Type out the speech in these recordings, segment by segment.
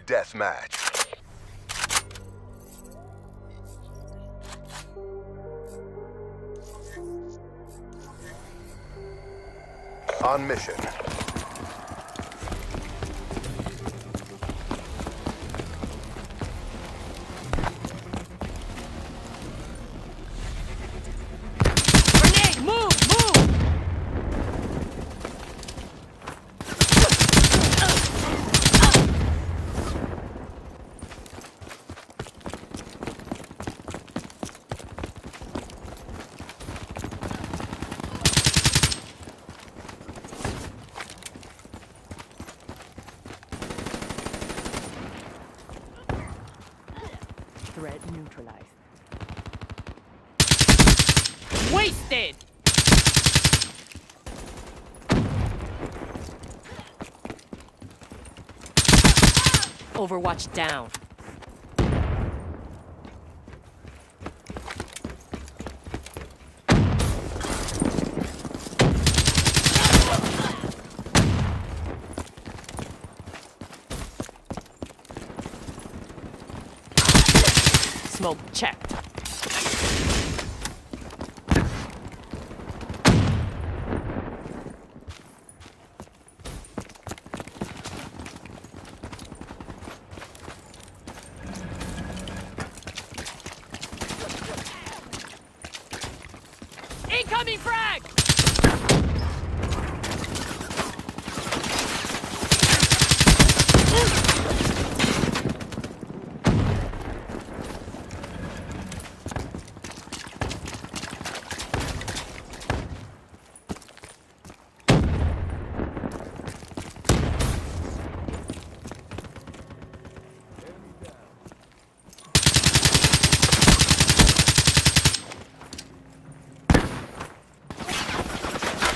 deathmatch. On mission. Grenade! Move! Move! Threat neutralized. Wasted! Overwatch down. Smoke checked. Incoming frag!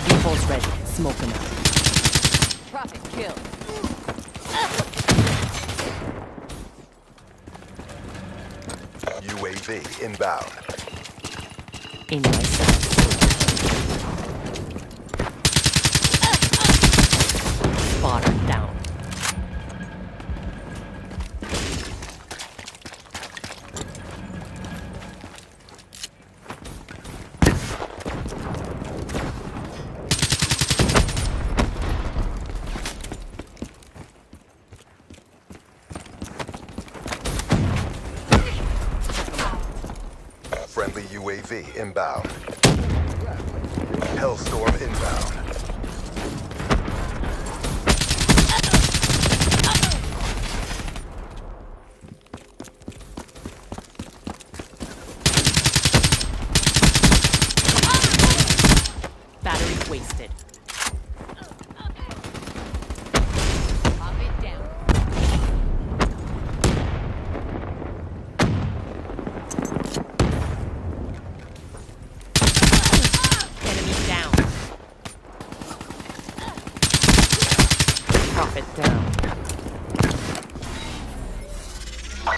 Default's ready. Smoke him out. Profit kill. UAV inbound. In my sights. Spotter down. Friendly UAV inbound. Hellstorm inbound. Battery wasted. Pop it down. Enemy down. Profit down.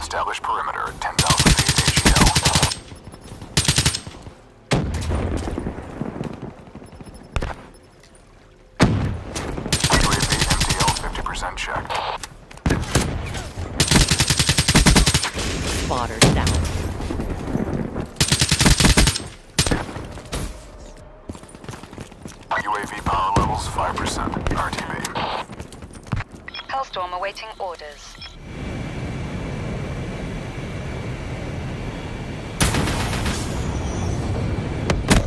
Establish perimeter at 10,000 feet HEL. UAV MTL 50% check. Spotter down. UAV power levels 5%. RTB. Hellstorm awaiting orders.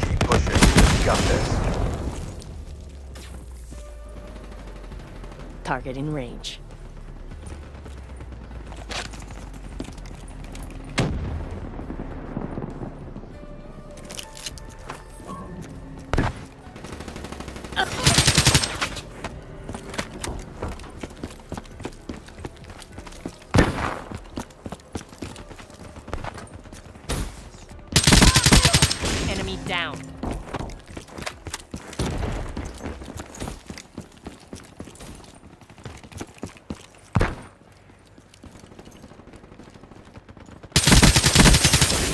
Keep pushing. Got this. Target in range. Enemy down.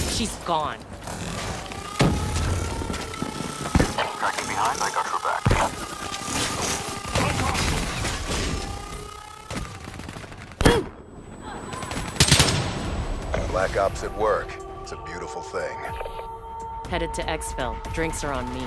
She's gone. Tracking behind, I got your back. Black Ops at work. It's a beautiful thing. Headed to exfil. Drinks are on me.